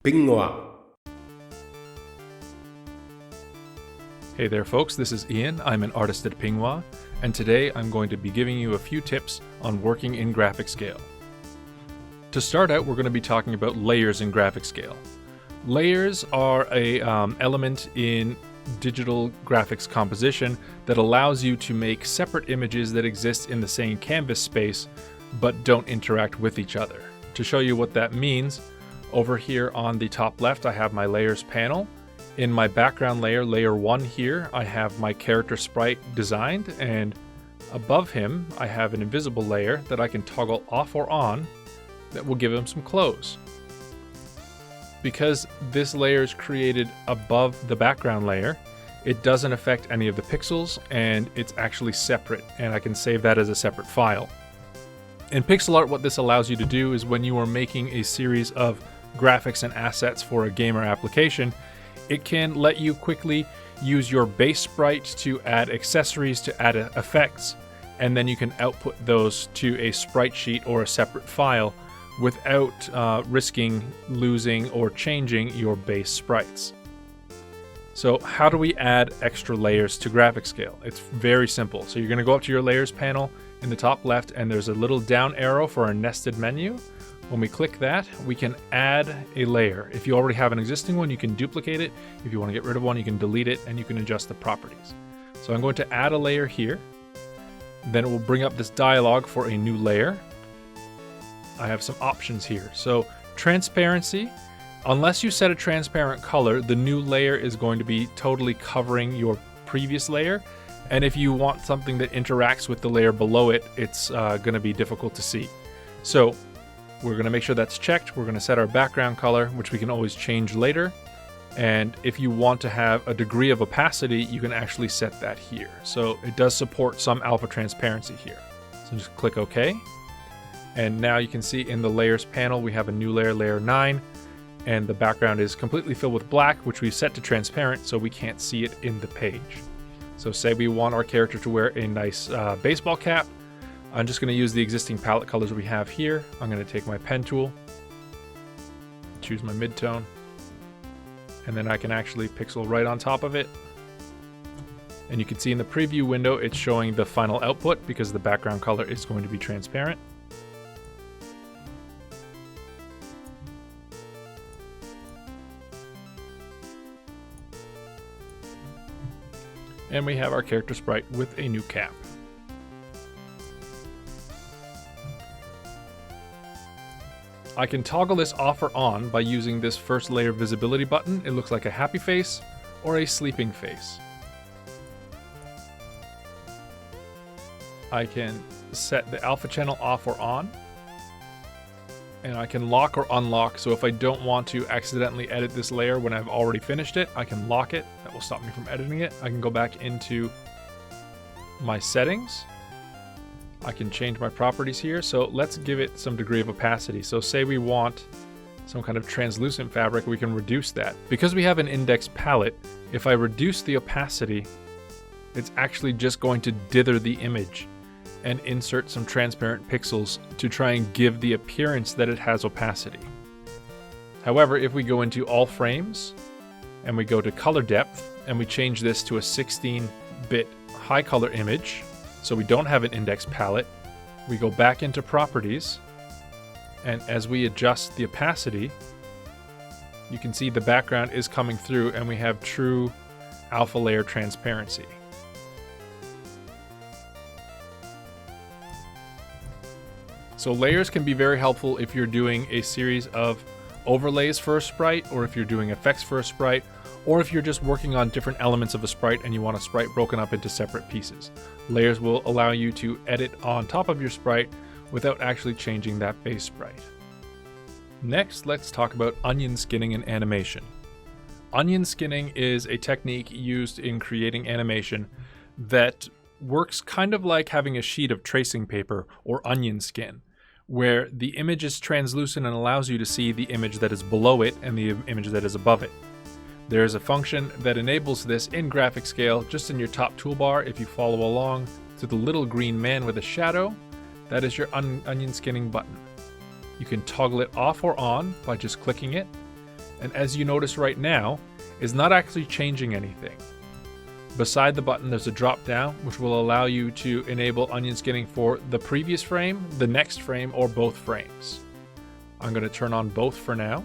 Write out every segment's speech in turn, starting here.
Pingwa. Hey there folks, this is Ian. I'm an artist at Pingwa, and today I'm going to be giving you a few tips on working in GraphicsGale. To start out, we're going to be talking about layers in GraphicsGale. Layers are a element in digital graphics composition that allows you to make separate images that exist in the same canvas space but don't interact with each other. To show you what that means, over here on the top left I have my layers panel. In my background layer, layer 1 here, I have my character sprite designed, and above him I have an invisible layer that I can toggle off or on that will give him some clothes. Because this layer is created above the background layer, it doesn't affect any of the pixels, and it's actually separate, and I can save that as a separate file. In pixel art, what this allows you to do is when you are making a series of graphics and assets for a gamer application, it can let you quickly use your base sprite to add accessories, to add effects, and then you can output those to a sprite sheet or a separate file without risking losing or changing your base sprites. So how do we add extra layers to GraphicsGale? It's very simple. So you're going to go up to your layers panel in the top left, and there's a little down arrow for our nested menu. When we click that, we can add a layer. If you already have an existing one, you can duplicate it. If you want to get rid of one, you can delete it, and you can adjust the properties. So I'm going to add a layer here. Then it will bring up this dialog for a new layer. I have some options here. So transparency, unless you set a transparent color, the new layer is going to be totally covering your previous layer. And if you want something that interacts with the layer below it, it's going to be difficult to see. So we're going to make sure that's checked. We're going to set our background color, which we can always change later. And if you want to have a degree of opacity, you can actually set that here. So it does support some alpha transparency here. So just click OK. And now you can see in the layers panel, we have a new layer, layer 9, and the background is completely filled with black, which we've set to transparent so we can't see it in the page. So say we want our character to wear a nice baseball cap. I'm just going to use the existing palette colors we have here. I'm going to take my pen tool, choose my midtone, and then I can actually pixel right on top of it. And you can see in the preview window, it's showing the final output because the background color is going to be transparent. And we have our character sprite with a new cap. I can toggle this off or on by using this first layer visibility button. It looks like a happy face or a sleeping face. I can set the alpha channel off or on, and I can lock or unlock. So if I don't want to accidentally edit this layer when I've already finished it, I can lock it. That will stop me from editing it. I can go back into my settings. I can change my properties here. So let's give it some degree of opacity. So say we want some kind of translucent fabric, we can reduce that. Because we have an index palette, if I reduce the opacity, it's actually just going to dither the image and insert some transparent pixels to try and give the appearance that it has opacity. However, if we go into all frames and we go to color depth and we change this to a 16-bit high color image, so we don't have an index palette, we go back into properties, and as we adjust the opacity, you can see the background is coming through and we have true alpha layer transparency. So layers can be very helpful if you're doing a series of overlays for a sprite, or if you're doing effects for a sprite, or if you're just working on different elements of a sprite and you want a sprite broken up into separate pieces. Layers will allow you to edit on top of your sprite without actually changing that base sprite. Next, let's talk about onion skinning and animation. Onion skinning is a technique used in creating animation that works kind of like having a sheet of tracing paper or onion skin, where the image is translucent and allows you to see the image that is below it and the image that is above it. There is a function that enables this in GraphicsGale just in your top toolbar. If you follow along to the little green man with a shadow, that is your onion skinning button. You can toggle it off or on by just clicking it, and as you notice right now, is not actually changing anything. Beside the button, there's a drop down, which will allow you to enable onion skinning for the previous frame, the next frame, or both frames. I'm going to turn on both for now.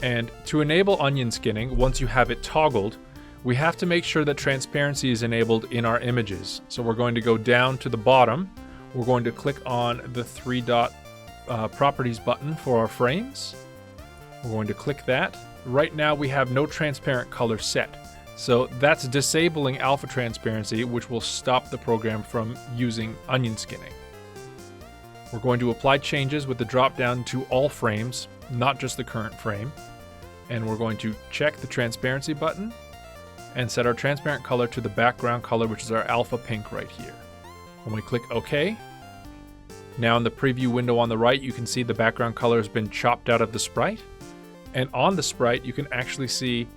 And to enable onion skinning, once you have it toggled, we have to make sure that transparency is enabled in our images. So we're going to go down to the bottom. We're going to click on the three dot properties button for our frames. We're going to click that. Right now we have no transparent color set. So that's disabling alpha transparency, which will stop the program from using onion skinning. We're going to apply changes with the drop down to all frames, not just the current frame. And we're going to check the transparency button and set our transparent color to the background color, which is our alpha pink right here. When we click OK, now in the preview window on the right, you can see the background color has been chopped out of the sprite. And on the sprite, you can actually see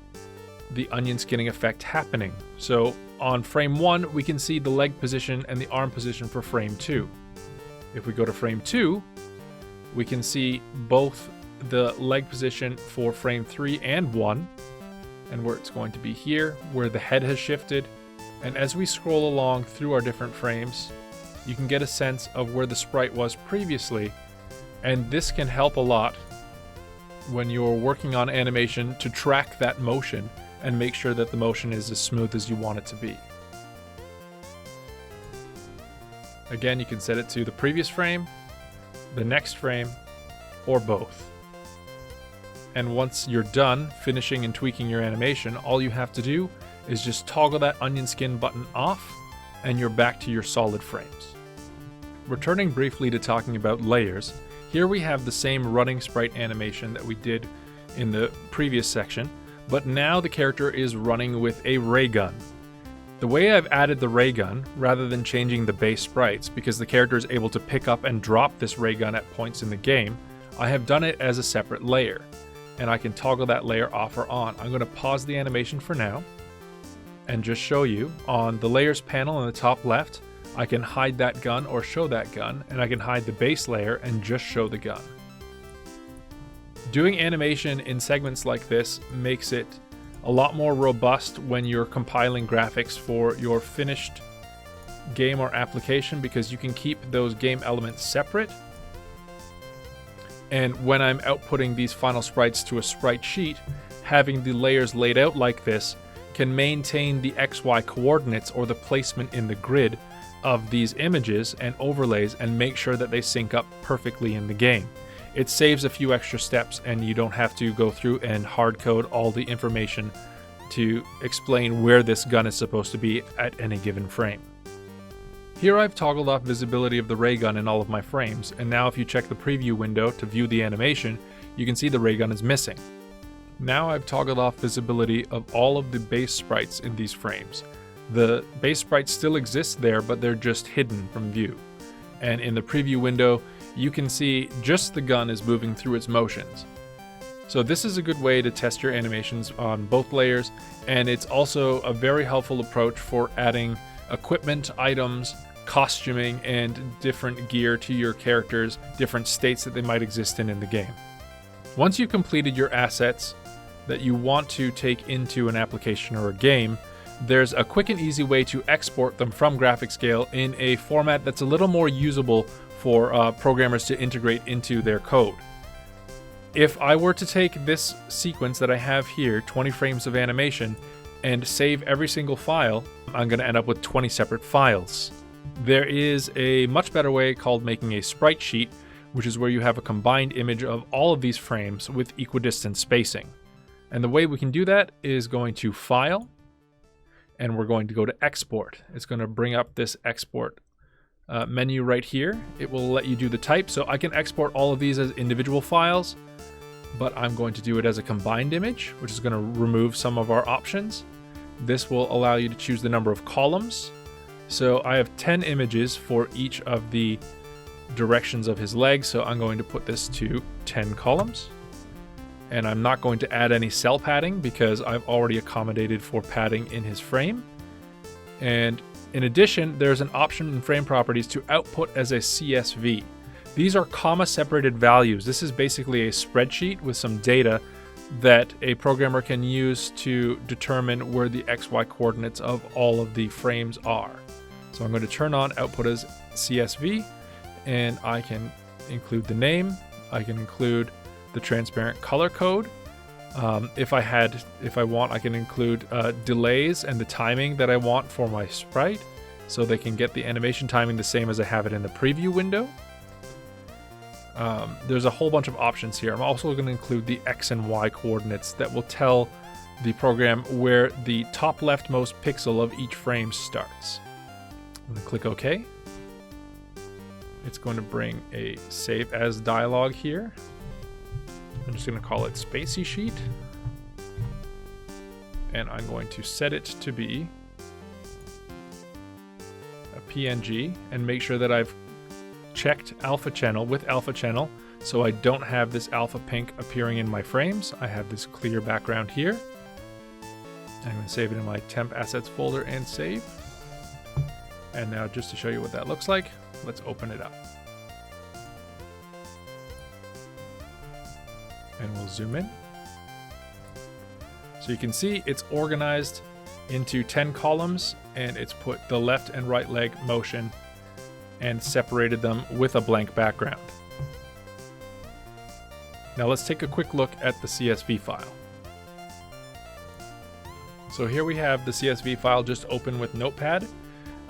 the onion skinning effect happening. So on frame 1, we can see the leg position and the arm position for frame 2. If we go to frame 2, we can see both the leg position for frame 3 and 1, and where it's going to be here, where the head has shifted. And as we scroll along through our different frames, you can get a sense of where the sprite was previously, and this can help a lot when you're working on animation to track that motion and make sure that the motion is as smooth as you want it to be. Again, you can set it to the previous frame, the next frame, or both. And once you're done finishing and tweaking your animation, all you have to do is just toggle that onion skin button off and you're back to your solid frames. Returning briefly to talking about layers, here we have the same running sprite animation that we did in the previous section, but now the character is running with a ray gun. The way I've added the ray gun, rather than changing the base sprites, because the character is able to pick up and drop this ray gun at points in the game, I have done it as a separate layer, and I can toggle that layer off or on. I'm going to pause the animation for now and just show you on the layers panel in the top left, I can hide that gun or show that gun, and I can hide the base layer and just show the gun. Doing animation in segments like this makes it a lot more robust when you're compiling graphics for your finished game or application, because you can keep those game elements separate. And when I'm outputting these final sprites to a sprite sheet, having the layers laid out like this can maintain the XY coordinates or the placement in the grid of these images and overlays and make sure that they sync up perfectly in the game. It saves a few extra steps and you don't have to go through and hard code all the information to explain where this gun is supposed to be at any given frame. Here I've toggled off visibility of the ray gun in all of my frames, and now if you check the preview window to view the animation, you can see the ray gun is missing. Now I've toggled off visibility of all of the base sprites in these frames. The base sprites still exist there, but they're just hidden from view. And in the preview window, you can see just the gun is moving through its motions. So this is a good way to test your animations on both layers, and it's also a very helpful approach for adding equipment, items, costuming, and different gear to your characters, different states that they might exist in the game. Once you've completed your assets that you want to take into an application or a game, there's a quick and easy way to export them from GraphicsGale in a format that's a little more usable for programmers to integrate into their code. If I were to take this sequence that I have here, 20 frames of animation, and save every single file, I'm going to end up with 20 separate files. There is a much better way called making a sprite sheet, which is where you have a combined image of all of these frames with equidistant spacing. And the way we can do that is going to File, and we're going to go to Export. It's going to bring up this export menu right here. It will let you do the type, so I can export all of these as individual files, but I'm going to do it as a combined image, which is going to remove some of our options. This will allow you to choose the number of columns. So I have 10 images for each of the directions of his legs, so I'm going to put this to 10 columns. And I'm not going to add any cell padding because I've already accommodated for padding in his frame. And in addition, there's an option in frame properties to output as a CSV. These are comma separated values. This is basically a spreadsheet with some data that a programmer can use to determine where the XY coordinates of all of the frames are. So I'm going to turn on output as CSV, and I can include the name. I can include the transparent color code. If I want, I can include delays and the timing that I want for my sprite, so they can get the animation timing the same as I have it in the preview window. There's a whole bunch of options here. I'm also going to include the X and Y coordinates that will tell the program where the top leftmost pixel of each frame starts. I'm going to click OK. It's going to bring a save as dialog here. I'm just going to call it Spacey Sheet. And I'm going to set it to be a PNG and make sure that I've checked alpha channel with alpha channel, so I don't have this alpha pink appearing in my frames. I have this clear background here. I'm going to save it in my temp assets folder and save. And now, just to show you what that looks like, let's open it up. And we'll zoom in. So you can see it's organized into 10 columns, and it's put the left and right leg motion and separated them with a blank background. Now let's take a quick look at the CSV file. So here we have the CSV file just open with Notepad.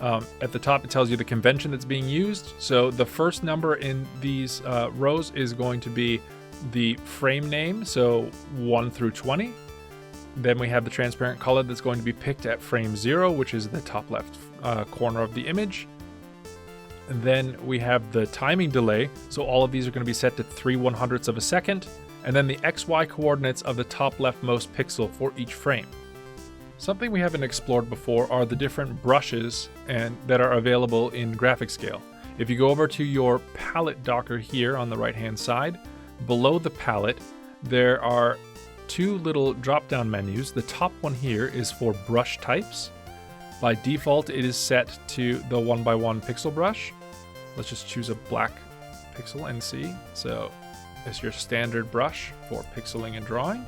At the top it tells you the convention that's being used. So the first number in these rows is going to be the frame name, so 1 through 20. Then we have the transparent color that's going to be picked at frame 0, which is the top left corner of the image. And then we have the timing delay, so all of these are going to be set to 3/100ths of a second, and then the XY coordinates of the top leftmost pixel for each frame. Something we haven't explored before are the different brushes that are available in GraphicsGale. If you go over to your palette docker here on the right hand side, below the palette there are two little drop down menus. The top one here is for brush types. By default, it is set to the 1x1 pixel brush. Let's just choose a black pixel and see. So it's your standard brush for pixeling and drawing.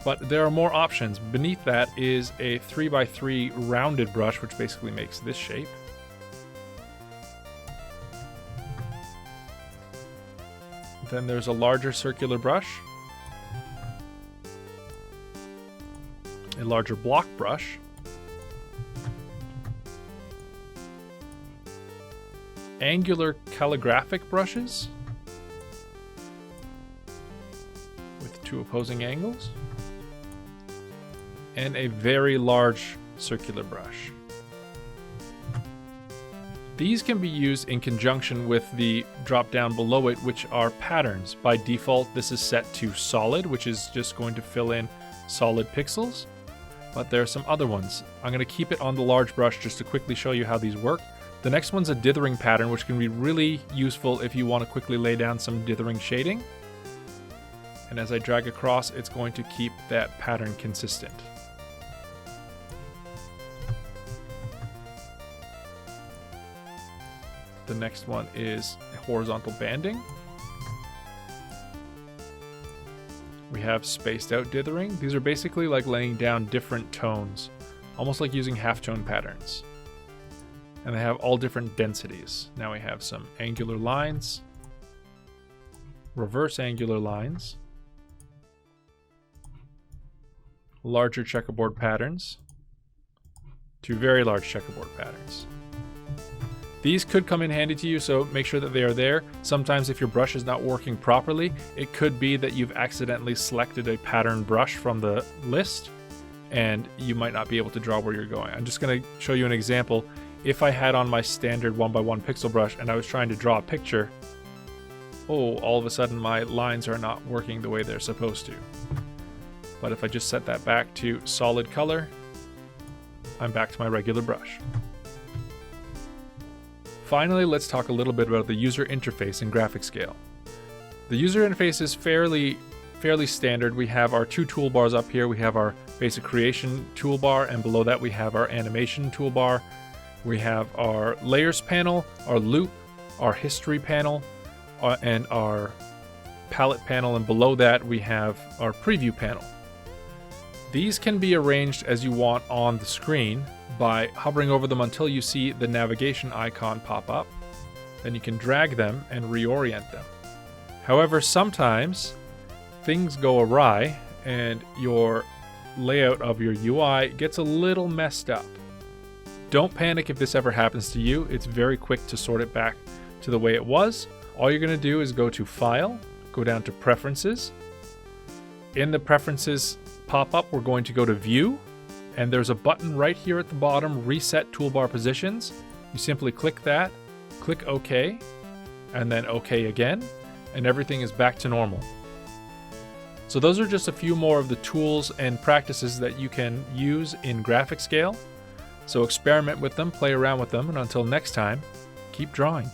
But there are more options. Beneath that is a 3x3 rounded brush, which basically makes this shape. Then there's a larger circular brush, a larger block brush, angular calligraphic brushes with two opposing angles, and a very large circular brush. These can be used in conjunction with the drop down below it, which are patterns. By default, this is set to solid, which is just going to fill in solid pixels. But there are some other ones. I'm going to keep it on the large brush just to quickly show you how these work. The next one's a dithering pattern, which can be really useful if you want to quickly lay down some dithering shading. And as I drag across, it's going to keep that pattern consistent. The next one is horizontal banding. We have spaced out dithering. These are basically like laying down different tones, almost like using halftone patterns. And they have all different densities. Now we have some angular lines, reverse angular lines, larger checkerboard patterns, to very large checkerboard patterns. These could come in handy to you, so make sure that they are there. Sometimes if your brush is not working properly, it could be that you've accidentally selected a pattern brush from the list and you might not be able to draw where you're going. I'm just going to show you an example. If I had on my standard 1x1 pixel brush and I was trying to draw a picture, all of a sudden my lines are not working the way they're supposed to. But if I just set that back to solid color, I'm back to my regular brush. Finally, let's talk a little bit about the user interface in GraphicsGale. The user interface is fairly standard. We have our two toolbars up here. We have our basic creation toolbar, and below that we have our animation toolbar. We have our layers panel, our loop, our history panel, and our palette panel, and below that we have our preview panel. These can be arranged as you want on the screen by hovering over them until you see the navigation icon pop up. Then you can drag them and reorient them. However, sometimes things go awry and your layout of your UI gets a little messed up. Don't panic if this ever happens to you. It's very quick to sort it back to the way it was. All you're going to do is go to File, go down to Preferences. In the Preferences pop-up, we're going to go to View, and there's a button right here at the bottom, Reset Toolbar Positions. You simply click that, click OK, and then OK again, and everything is back to normal. So those are just a few more of the tools and practices that you can use in GraphicsGale. So experiment with them, play around with them, and until next time, keep drawing.